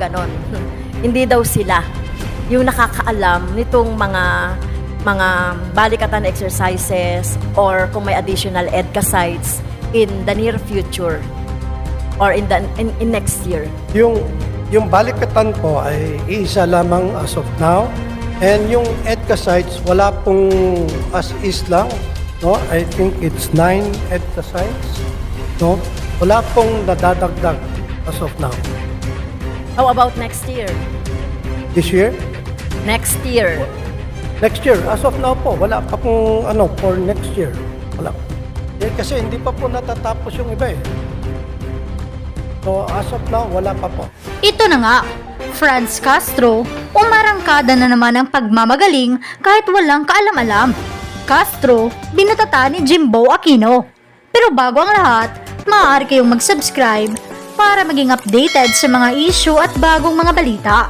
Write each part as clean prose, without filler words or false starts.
ganon. Hindi daw sila yung nakakaalam nitong mga balikatan exercises or kung may additional EDCA sites in the near future or in next year. Yung balikatan po ay isa lamang as of now. And yung EDCA sites, wala pong as is lang. No? I think it's 9 EDCA sites. No? Wala pong nadadagdag as of now. How about next year? This year? Next year. Next year, as of now po, wala pa pong for next year. Wala. Kasi hindi pa po natatapos yung iba eh. So as of now, wala pa po. Ito na nga, Franz Castro, umarangkada na naman ang pagmamagaling kahit walang kaalam-alam. Castro, binatata ni Jimbo Aquino. Pero bago ang lahat, maaari kayong mag-subscribe para maging updated sa mga issue at bagong mga balita.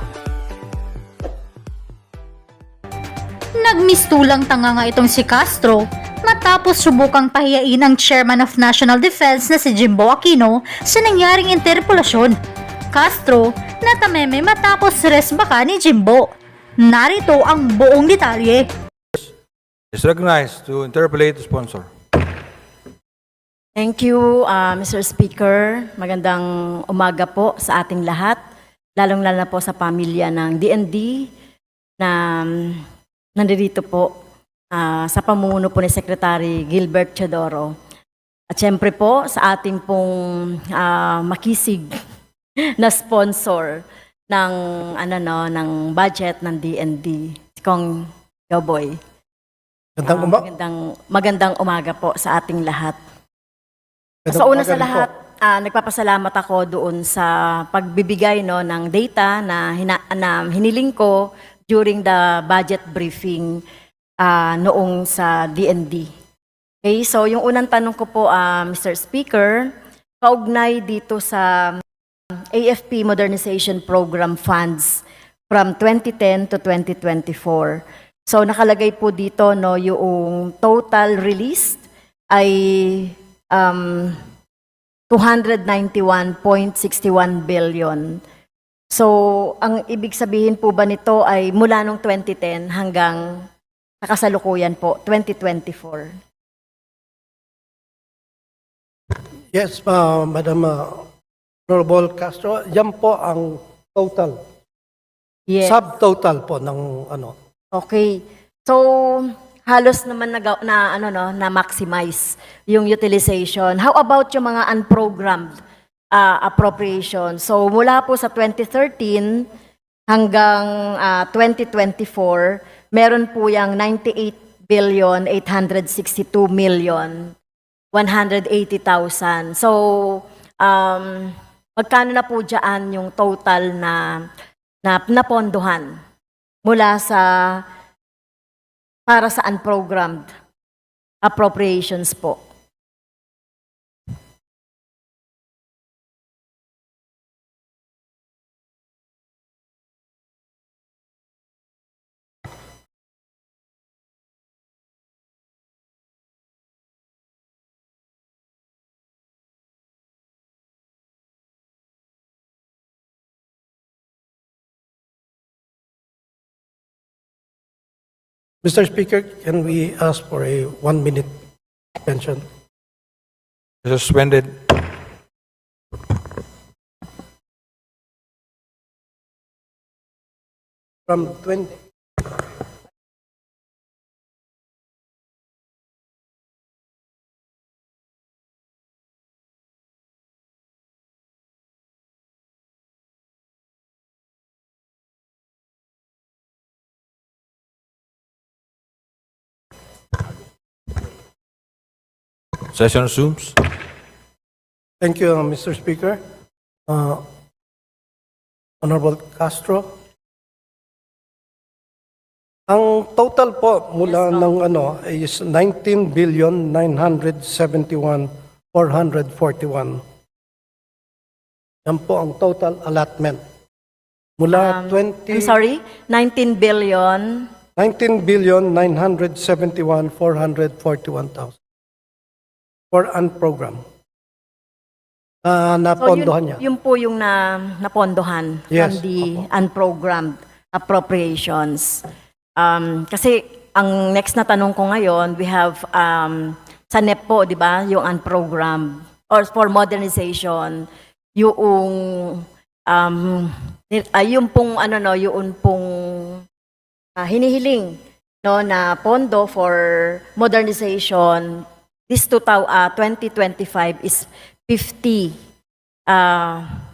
Nagmistulang tanga nga itong si Castro matapos subukang pahiyain ang Chairman of National Defense na si Jimbo Aquino sa nangyaring interpelasyon. Castro natameme matapos resbaka ni Jimbo. Narito ang buong detalye. Is recognized to interpolate the sponsor. Thank you, Mr. Speaker. Magandang umaga po sa ating lahat, lalong-lalo na po sa pamilya ng DND na nandito po sa pamumuno po ni Secretary Gilbert Teodoro. At syempre po sa ating pong makisig na sponsor ng ng budget ng DND, si Kong Joboy. Magandang umaga po sa ating lahat. Sa una sa lahat, nagpapasalamat ako doon sa pagbibigay ng data na hiniling ko during the budget briefing noong sa DND. Okay, so yung unang tanong ko po, Mr. Speaker, kaugnay dito sa AFP Modernization Program funds from 2010 to 2024. So nakalagay po dito yung total released ay 291.61 billion. So, ang ibig sabihin po ba nito ay mula nung 2010 hanggang sa kasalukuyan po, 2024? Yes, Madam Honorable Castro, yan po ang total. Yes. Subtotal po ng Okay. So, halos naman na maximize yung utilization. How about yung mga unprogrammed appropriation? So mula po sa 2013 hanggang 2024, meron po yung 98,862,180,000. So magkano na po dyan yung total na napondohan mula para sa unprogrammed appropriations po? Mr. Speaker, can we ask for a 1-minute extension? Suspended. From 20. Session resumes. Thank you, Mr. Speaker. Honorable Castro. Ang total po mula ng is 19,971,441. Yan po ang total allotment. Mula I'm sorry, 19 billion. 19,971,441,000 for unprogrammed. napondohan niya. Yun po yung napondohan from Yes, the unprogrammed appropriations. Kasi ang next na tanong ko ngayon, we have sa NEP po, di ba, yung unprogrammed or for modernization, yung yung pong yung pong hinihiling no na pondo for modernization this 2025 is 50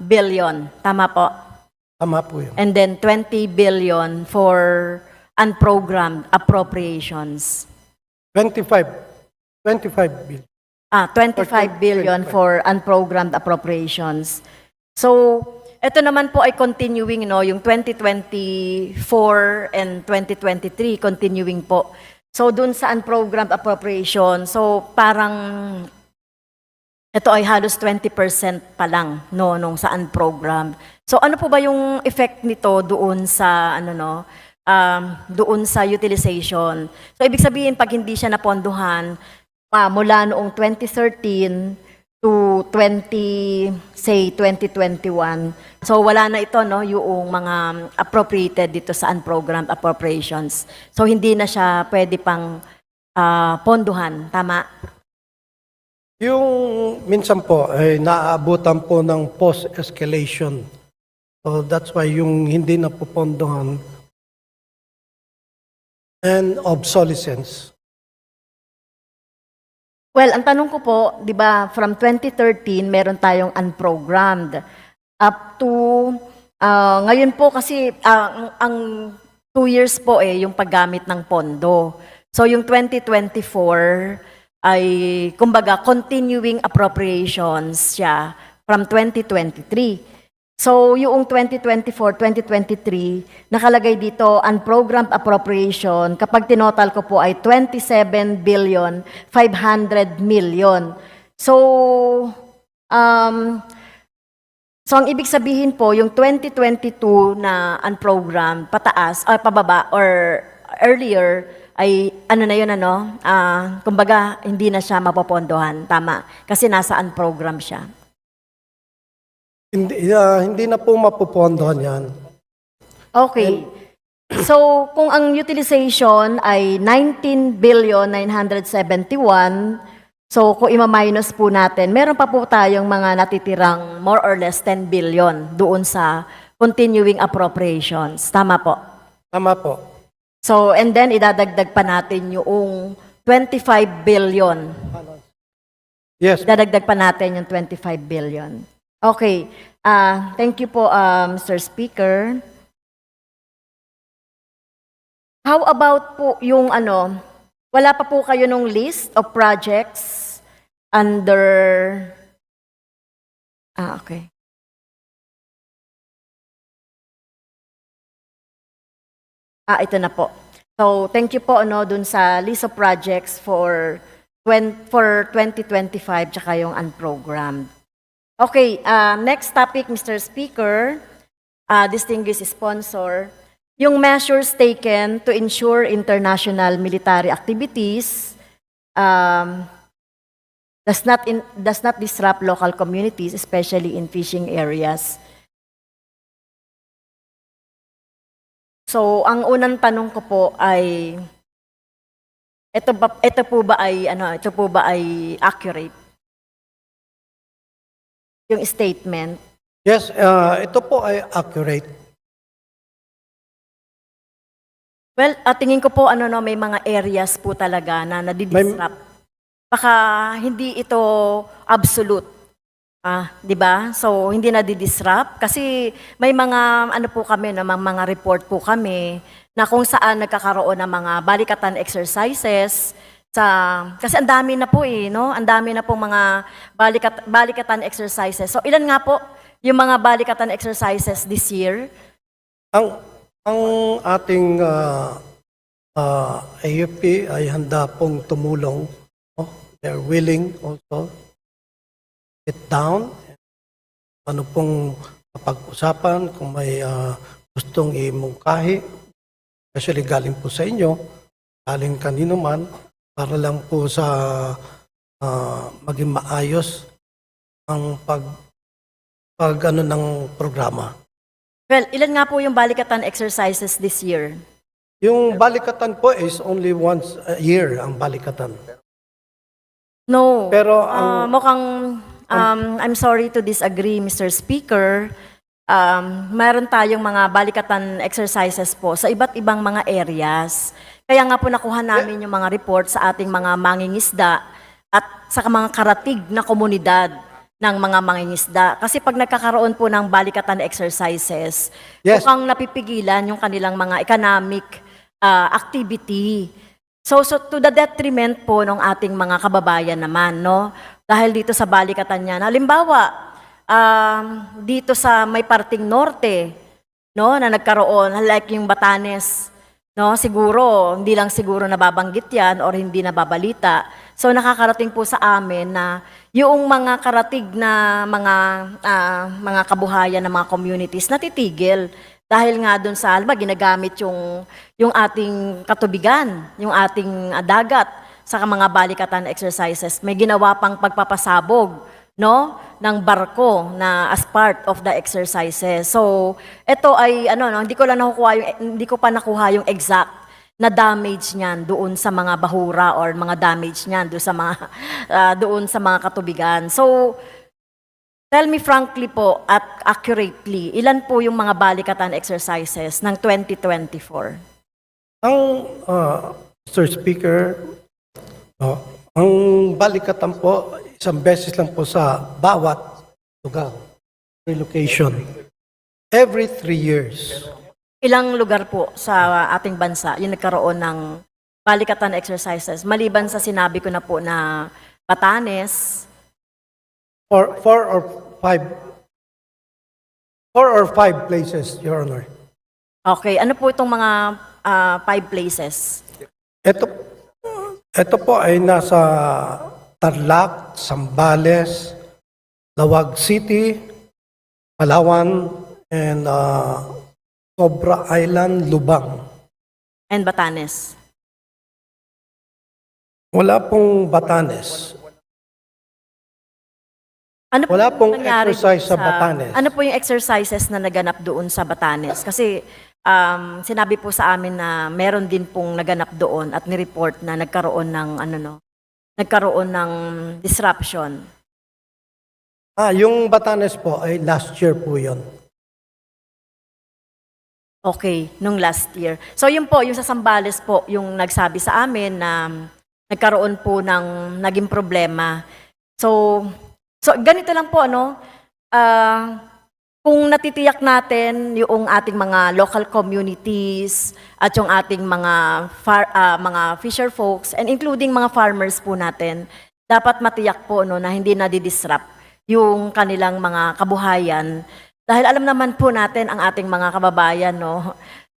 billion. Tama po. Tama po yun. And then 20 billion for unprogrammed appropriations. 25 billion. 25 billion for unprogrammed appropriations. So, ito naman po ay continuing, no, yung 2024 and 2023 continuing po. So, dun sa unprogrammed appropriation, so parang ito ay halos 20% pa lang no nung sa unprogrammed. So, ano po ba yung effect nito doon sa doon sa utilization? So, ibig sabihin pag hindi siya napondohan mula noong 2013 to 2021. So wala na ito no yung mga appropriated dito sa unprogrammed appropriations. So hindi na siya pwede pang ponduhan, tama? Yung minsan po ay naaabutan po ng post-escalation. So that's why yung hindi napupondohan and obsolescence. Well, ang tanong ko po, 'di ba, from 2013 meron tayong unprogrammed up to ngayon po kasi ang 2 years po yung paggamit ng pondo. So yung 2024 ay kumbaga continuing appropriations siya from 2023. So yung 2024-2023 nakalagay dito unprogrammed appropriation kapag tinotal ko po ay 27 billion 500 million. So ang ibig sabihin po yung 2022 na unprogrammed pataas or pababa or earlier ay kumbaga hindi na siya mapopondohan, tama? Kasi nasa unprogrammed siya. Hindi na po mapupondohan yan. Okay. So, kung ang utilization ay 19 billion 971, so kung ima-minus po natin, meron pa po tayong mga natitirang more or less 10 billion doon sa continuing appropriations. Tama po? Tama po. So, and then idadagdag pa natin yung 25 billion. Yes. Dadagdag pa natin yung 25 billion. Okay. Thank you po, Mr. Speaker. How about po yung wala pa po kayo nung list of projects under... okay. Ito na po. So, thank you po dun sa list of projects for 2025 tsaka yung unprogrammed. Okay, next topic, Mr. Speaker, distinguished sponsor, yung measures taken to ensure international military activities does not disrupt local communities, especially in fishing areas. So, ang unang tanong ko po ay ito po ba ay accurate? Yung statement. Yes, ito po ay accurate. Well, tingin ko po may mga areas po talaga na nadidisrupt. Baka hindi ito absolute. 'Di ba? So hindi nadidisrupt kasi may mga po kami mga report po kami na kung saan nagkakaroon ng mga balikatan exercises kasi ang dami na po no? Ang dami na pong mga balikatan exercises. So ilan nga po yung mga balikatan exercises this year? Ang ating AFP ay handa pong tumulong. They're willing also sit down. Ano pong mapag-usapan kung may gustong imungkahi, especially galing po sa inyo, galing kanino man, para lang po sa maging maayos ang pag ano ng programa. Well, ilan nga po yung balikatan exercises this year? Yung balikatan po is only once a year ang balikatan. No. Pero Mukhang, I'm sorry to disagree, Mr. Speaker. Mayroon tayong mga balikatan exercises po sa iba't ibang mga areas. Kaya nga po nakuha namin yung mga report sa ating mga mangingisda at sa mga karatig na komunidad ng mga mangingisda. Kasi pag nagkakaroon po ng balikatan exercises, Yes. mukhang napipigilan yung kanilang mga economic activity. So to the detriment po ng ating mga kababayan naman, no? Dahil dito sa balikatan niya, halimbawa, dito sa may parting norte, no, na nagkaroon, like yung Batanes, no, siguro, hindi lang siguro nababanggit yan or hindi nababalita. So nakakarating po sa amin na yung mga karatig na mga kabuhayan ng mga communities natitigil dahil nga doon sa alba ginagamit yung ating katubigan, yung ating dagat sa mga balikatan exercises. May ginawa pang pagpapasabog, no, ng barko na as part of the exercises. So ito ay hindi ko pa nakuha yung exact na damage niyan doon sa mga bahura or mga damage niyan doon sa mga doon sa mga katubigan. So tell me frankly po at accurately, ilan po yung mga balikatan exercises ng 2024? ang Mr. Speaker, ang balikatan po isang beses lang po sa bawat lugar, relocation. Every 3 years. Ilang lugar po sa ating bansa yung nagkaroon ng balikatan exercises maliban sa sinabi ko na po na Batanes? Four or five places, Your Honor. Okay, ano po itong mga 5 places? Ito po ay nasa Tarlac, Zambales, Lawag City, Palawan, and Cobra Island, Lubang. And Batanes? Wala pong Batanes. Ano po Wala yung pong nangyari exercise doon sa Batanes. Ano po yung exercises na naganap doon sa Batanes? Kasi sinabi po sa amin na meron din pong naganap doon at ni-report na nagkaroon ng nagkaroon ng disruption. Yung Batanes po ay last year po yun. Okay, nung last year. So yun po, yung sa Zambales po, yung nagsabi sa amin na nagkaroon po ng naging problema. So ganito lang po, kung natitiyak natin yung ating mga local communities at yung ating mga fisher folks and including mga farmers po natin, dapat matiyak po na hindi na-disrupt yung kanilang mga kabuhayan. Dahil alam naman po natin ang ating mga kababayan,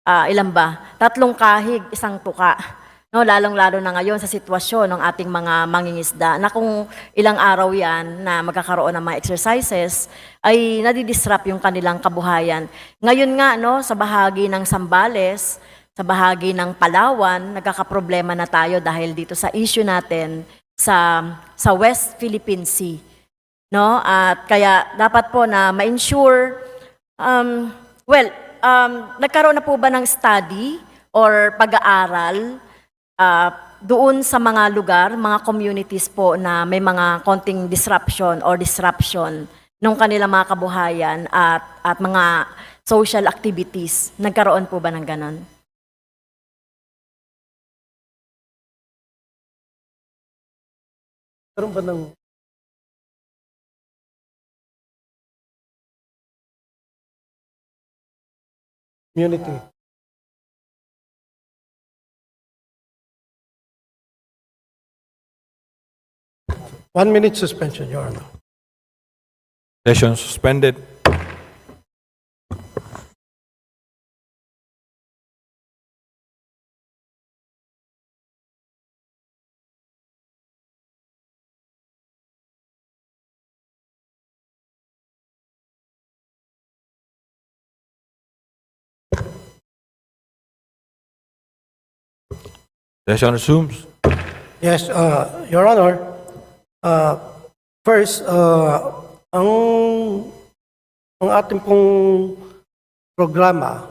ilan ba? 3 kahig, 1 tuka. No, lalong-lalo na ngayon sa sitwasyon ng ating mga mangingisda na kung ilang araw yan na magkakaroon ng mga exercises ay nadidisrupt yung kanilang kabuhayan. Ngayon nga sa bahagi ng Zambales, sa bahagi ng Palawan, nagkakaproblema na tayo dahil dito sa issue natin sa West Philippine Sea. No? At kaya dapat po na ma-ensure nagkaroon na po ba ng study or pag-aaral doon sa mga lugar, mga communities po na may mga konting disruption ng kanilang mga kabuhayan at mga social activities. Nagkaroon po ba ng ganon? Karoon ba ng community? One minute suspension, Your Honor. Session suspended. Session resumes. Yes, Your Honor. First, Ang ating pong programa,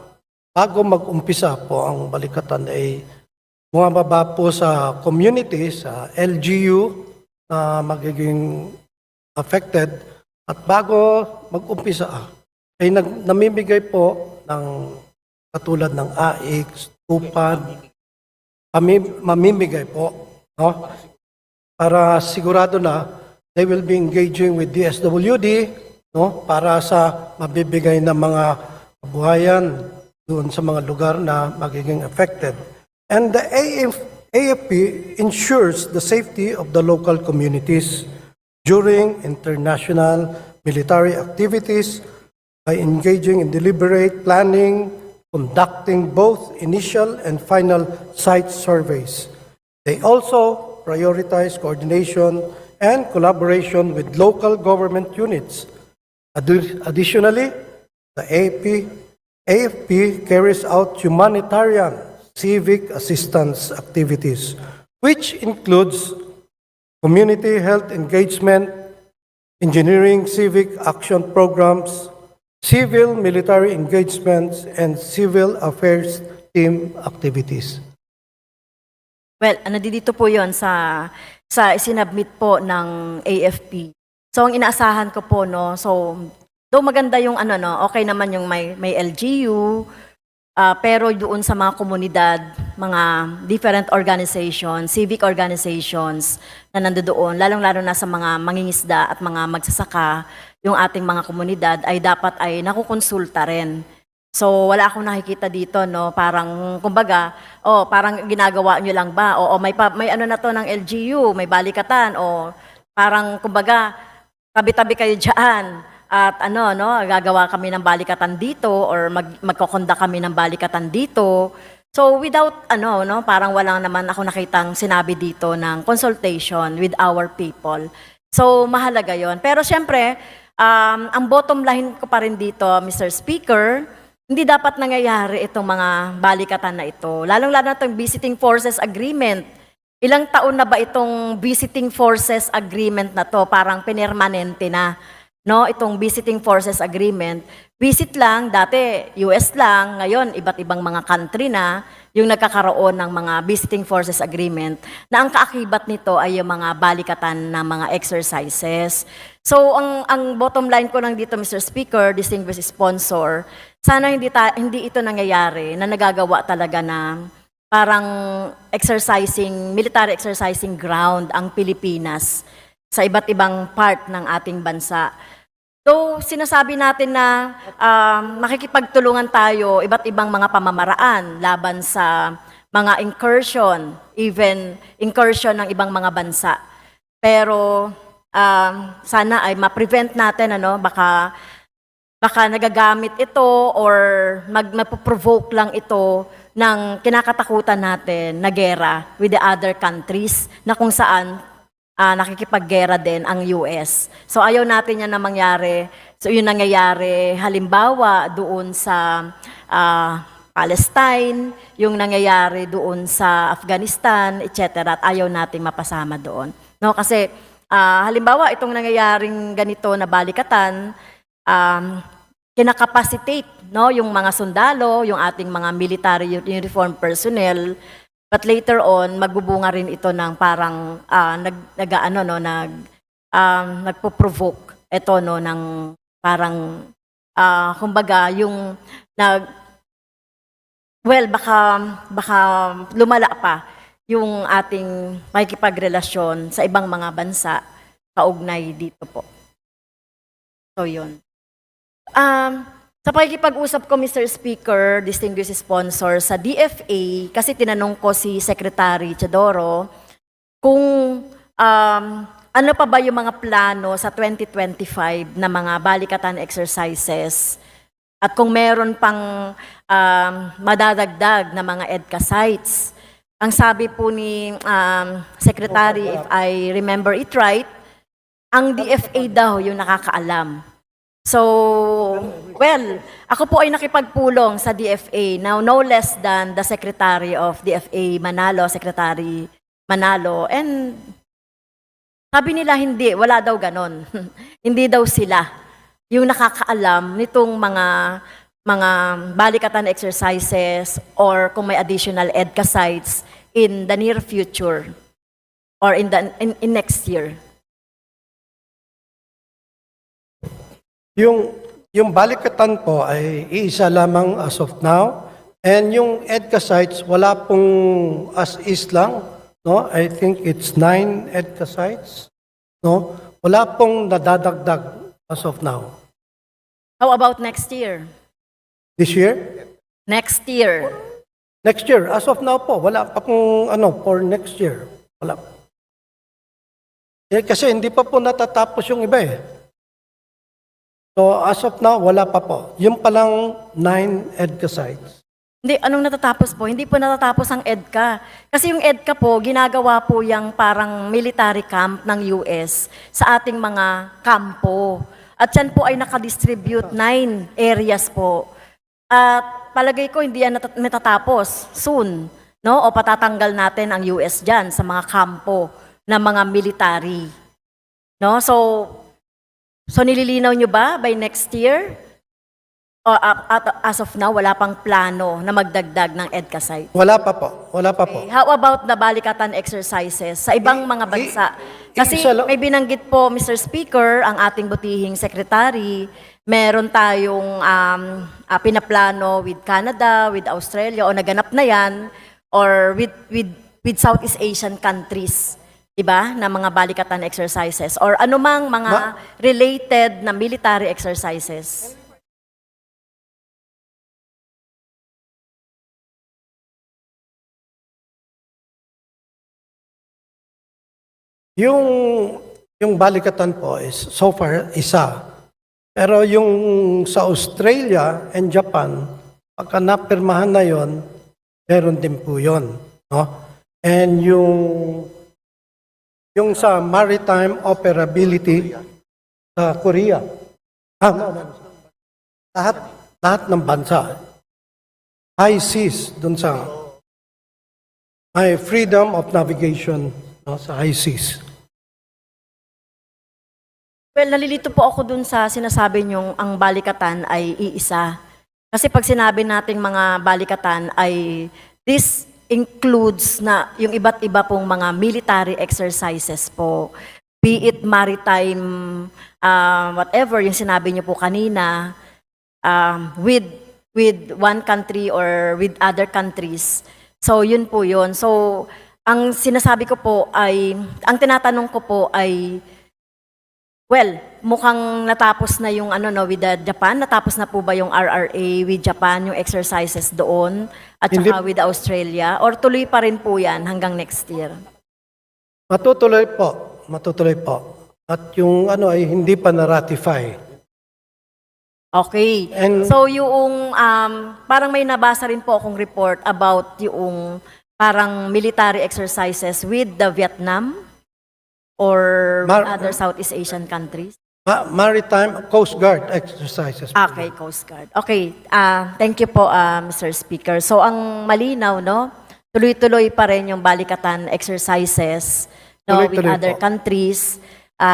bago mag-umpisa po ang balikatan ay bumababa po sa community, sa LGU na magiging affected. At bago mag-umpisa ay namimigay po ng katulad ng AX, TUPAD, mamimigay po, no? Para sigurado na they will be engaging with DSWD, no? Para sa mabibigay ng mga kabuhayan doon sa mga lugar na magiging affected. And the AFP ensures the safety of the local communities during international military activities by engaging in deliberate planning, conducting both initial and final site surveys. They also prioritize coordination and collaboration with local government units. Additionally, the AFP carries out humanitarian civic assistance activities, which includes community health engagement, engineering civic action programs, civil military engagements, and civil affairs team activities. Well, nandito po yon sa isinabmit po ng AFP. So, ang inaasahan ko po, no, so, though maganda yung okay naman yung may LGU, pero doon sa mga komunidad, mga different organizations, civic organizations na nandoon, lalong-lalo na sa mga mangingisda at mga magsasaka, yung ating mga komunidad ay dapat ay nakukonsulta rin. So wala akong nakikita dito, no, parang kumbaga, parang ginagawa nyo lang ba? O may ano na to ng LGU, may balikatan, o parang kumbaga, tabi-tabi kayo diyan. At gagawa kami ng balikatan dito or magkokonda kami ng balikatan dito. So without parang walang naman ako nakitang sinabi dito ng consultation with our people. So mahalaga 'yon. Pero siyempre, ang bottom line ko pa rin dito, Mr. Speaker, hindi dapat nangyayari itong mga balikatan na ito. Lalong-lalo na itong Visiting Forces Agreement. Ilang taon na ba itong Visiting Forces Agreement na to? Parang pinermanente na. No, itong Visiting Forces Agreement, visit lang, dati US lang, ngayon iba't ibang mga country na yung nagkakaroon ng mga Visiting Forces Agreement na ang kaakibat nito ay yung mga balikatan ng mga exercises. So, ang bottom line ko lang dito, Mr. Speaker, distinguished sponsor, sana hindi ito nangyayari na nagagawa talaga na parang military exercising ground ang Pilipinas sa iba't ibang part ng ating bansa. So, sinasabi natin na makikipagtulungan tayo iba't ibang mga pamamaraan laban sa mga incursion, even incursion ng ibang mga bansa. Pero sana ay ma-prevent natin, baka nagagamit ito or mapoprovoke lang ito ng kinakatakutan natin na gera with the other countries na kung saan nakikipaggera din ang US. So ayaw natin yan na mangyari. So yun nangyayari halimbawa doon sa Palestine, yung nangyayari doon sa Afghanistan, etc. At ayaw nating mapasama doon. No, kasi halimbawa itong nangyayaring ganito na balikatan, kinakapacitate, no, yung mga sundalo, yung ating mga military uniform personnel. But later on, magbubunga rin ito ng parang nagpo-provoke ito, no, ng parang kumbaga yung baka lumala pa yung ating makikipagrelasyon sa ibang mga bansa kaugnay dito po. So yun. Sa pakikipag-usap ko, Mr. Speaker, distinguished sponsor, sa DFA, kasi tinanong ko si Secretary Teodoro kung ano pa ba yung mga plano sa 2025 na mga balikatan exercises at kung meron pang madadagdag na mga EDCA sites. Ang sabi po ni Secretary, if I remember it right, ang DFA daw yung nakakaalam. So, well, ako po ay nakipagpulong sa DFA, now no less than the Secretary of DFA Manalo, Secretary Manalo, and Sabi nila hindi, wala daw ganon. Hindi daw sila yung nakakaalam nitong mga balikatan exercises or kung may additional EDCA sites in the near future or in next year. Yung balikatan po ay iisa lamang as of now. And yung EDCA sites, wala pong as is lang. No? I think it's 9 EDCA sites. No? Wala pong nadadagdag as of now. How about next year? This year? Next year. Next year, as of now po, wala pa pong for next year. Wala. Kasi hindi pa po natatapos yung iba eh. So as of now, wala pa po. Yung palang 9 EDCA sites. Hindi, anong natatapos po? Hindi po natatapos ang EDCA. Kasi yung EDCA po, ginagawa po yung parang military camp ng US sa ating mga kampo. At yan po ay nakadistribute 9 areas po. At palagay ko hindi yan natatapos soon. No? O patatanggal natin ang US dyan sa mga kampo ng mga military. No? So nililinaw nyo ba by next year? O as of now, wala pang plano na magdagdag ng EDCA site? Wala pa po. Wala pa po. Okay. How about the balikatan exercises sa ibang mga bansa? Kasi isa lang- may binanggit po, Mr. Speaker, ang ating butihing secretary, meron tayong pinaplano with Canada, with Australia, o naganap na yan, or with Southeast Asian countries, diba, na mga balikatan exercises, or anumang mga related na military exercises. Yung balikatan po is so far isa. Pero yung sa Australia and Japan, pagka napirmahan na yon, meron din po yun. No? And yung sa maritime operability sa Korea. No. Lahat ng bansa. High seas dun sa may freedom of navigation, no, sa high seas. Well, nalilito po ako dun sa sinasabi niyong ang balikatan ay iisa. Kasi pag sinabi nating mga balikatan ay this includes na yung iba't iba pong mga military exercises po. Be it maritime, whatever yung sinabi niyo po kanina, with one country or with other countries. So yun po yun. So ang sinasabi ko po ay, ang tinatanong ko po ay, well, mukhang natapos na yung with the Japan. Natapos na po ba yung RRA with Japan, yung exercises doon, at saka with Australia? Or tuloy pa rin po yan hanggang next year? Matutuloy po. Matutuloy po. At yung ay hindi pa na-ratify. Okay. And- So yung, parang may nabasa rin po akong report about yung parang military exercises with the Vietnam or other Southeast Asian countries. Maritime Coast Guard exercises. Okay, Coast Guard. Okay, thank you po, Mr. Speaker. So ang malinaw, no, tuloy-tuloy pa rin yung balikatan exercises with Tuloy-tuloy other po. countries,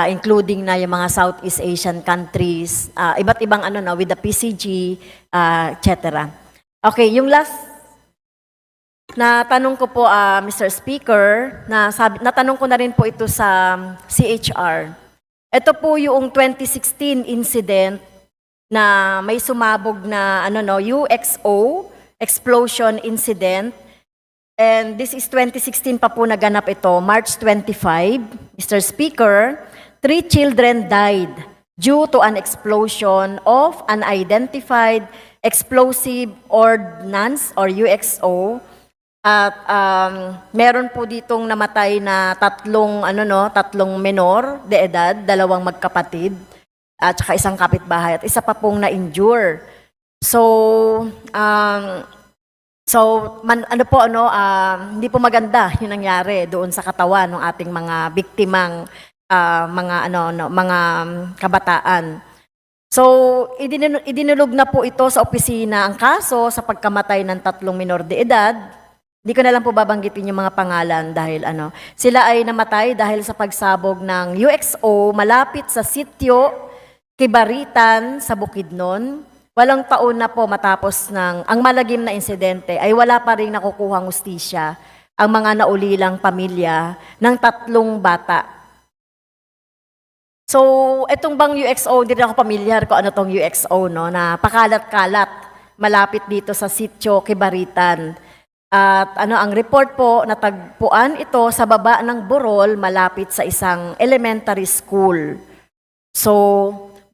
including na yung mga Southeast Asian countries, iba't ibang with the PCG, etc. Okay, yung last na tanong ko po, Mr. Speaker, natanong ko na rin po ito sa CHR. Ito po yung 2016 incident na may sumabog na UXO, explosion incident. And this is 2016 pa po naganap ito, March 25. Mr. Speaker, 3 children died due to an explosion of unidentified explosive ordnance or UXO. At meron po ditong namatay na tatlong menor de edad, 2 magkapatid, at saka isang kapitbahay, at isa pa pong na-injure. So, hindi po maganda yung nangyari doon sa katawan ng ating mga biktimang mga kabataan. So, idinulog na po ito sa opisina ang kaso sa pagkamatay ng 3 menor de edad Hindi ko na lang po babanggitin yung mga pangalan dahil sila ay namatay dahil sa pagsabog ng UXO malapit sa sitio Kibaritan sa Bukidnon. Walang taon na po matapos ang malagim na insidente ay wala pa rin nakukuhang hustisya ang mga naulilang pamilya ng 3 bata. So, itong bang UXO, hindi rin ako pamilyar kung ano tong UXO, no, na pakalat-kalat malapit dito sa sitio Kibaritan. At ang report po, natagpuan ito sa baba ng burol malapit sa isang elementary school. So,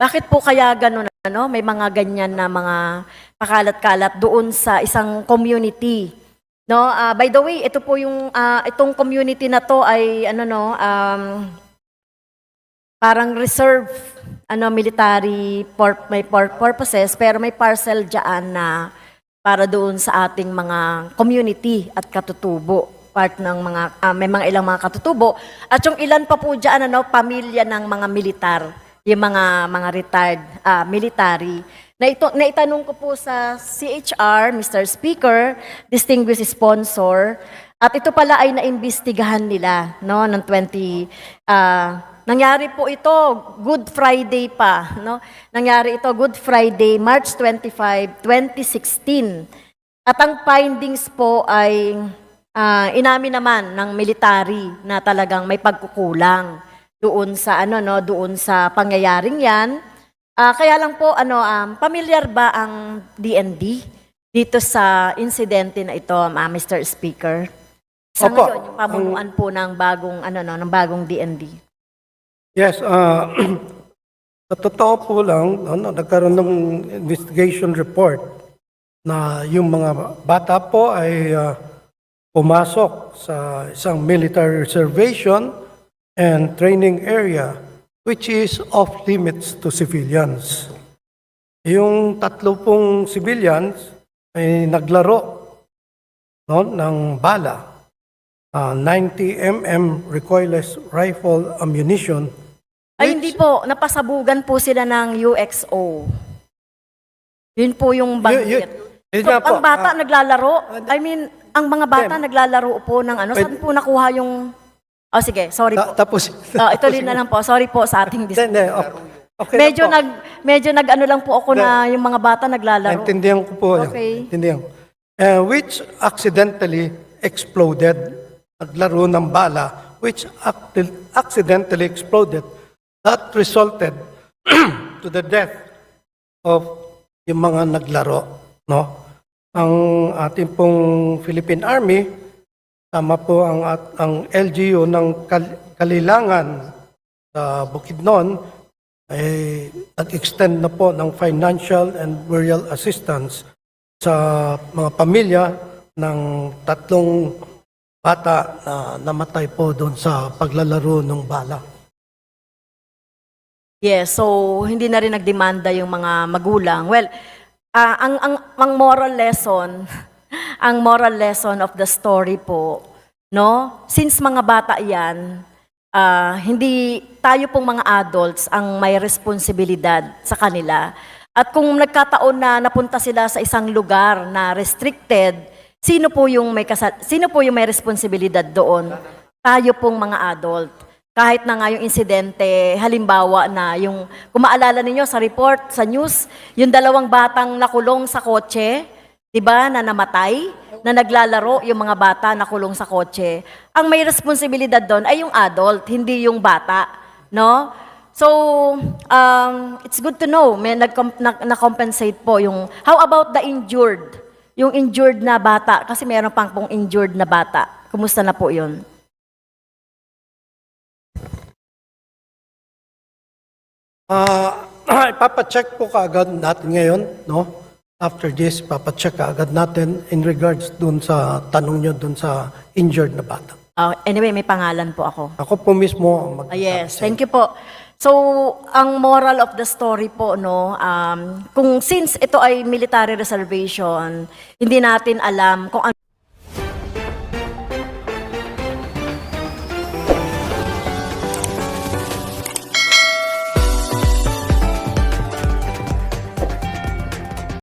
bakit po kaya ganun? May mga ganyan na mga pakalat-kalat doon sa isang community. No, by the way, ito po yung itong community na to ay parang reserve military may purposes, pero may parcel diyan na para doon sa ating mga community at katutubo, part ng mga may mga ilang mga katutubo at yung ilan pa po diyan pamilya ng mga militar, yung mga retired military. Naitanong ko po sa CHR, Mr. Speaker, distinguished sponsor, at ito pala ay naimbestigahan nila ng nangyari po ito Good Friday pa, Nangyari ito Good Friday, March 25, 2016. At ang findings po ay inamin naman ng military na talagang may pagkukulang doon sa doon sa pangyayaring 'yan. Kaya lang po familiar ba ang DND dito sa insidente na ito, Mr. Speaker? Sa Opo. ngayon, yung pamunuan po ng bagong DND. Yes, sa totoo po lang, nagkaroon ng investigation report na yung mga bata po ay pumasok sa isang military reservation and training area which is off limits to civilians. Yung 3 pong civilians ay naglaro ng bala, 90 mm recoilless rifle ammunition. Ay, hindi po. Napasabugan po sila ng UXO. Yun po yung banggit. Yun So, nga po, ang bata naglalaro, ang mga bata naglalaro po ng saan po nakuha yung... Oh, sige, sorry po. Tapos, Ito rin na lang po. Sorry po sa ating Hindi, okay na po. medyo lang po ako na yung mga bata naglalaro. Naintindihan ko po. Okay. Naintindihan ko. Which accidentally exploded. Naglaro ng bala, which accidentally exploded. That resulted to the death of yung mga naglaro. Ang ating pong Philippine Army, tama po ang LGU ng Kalilangan sa Bukidnon, ay nag-extend na po ng financial and burial assistance sa mga pamilya ng 3 bata na namatay po doon sa paglalaro ng bala. Yes, so hindi na rin nagdemanda yung mga magulang. Well, ang moral lesson, ang moral lesson of the story po, since mga bata 'yan, hindi tayo pong mga adults ang may responsibilidad sa kanila. At kung nagkataon na napunta sila sa isang lugar na restricted, sino po yung may responsibilidad doon? Tayo pong mga adult. Kahit na nga yung insidente, halimbawa na yung, kung maalala ninyo sa report, sa news, yung 2 batang nakulong sa kotse, di ba, na namatay, na naglalaro yung mga bata nakulong sa kotse. Ang may responsibilidad doon ay yung adult, hindi yung bata, no? So, it's good to know, may na-compensate po yung, how about the injured? Yung injured na bata, kasi meron pong injured na bata. Kumusta na po yun? Ipapacheck po kaagad natin ngayon, After this, ipapacheck kaagad natin in regards dun sa tanong nyo dun sa injured na bata. Anyway, may pangalan po ako. Ako po mismo Yes, thank you po. So, ang moral of the story po, kung since ito ay military reservation, hindi natin alam kung ano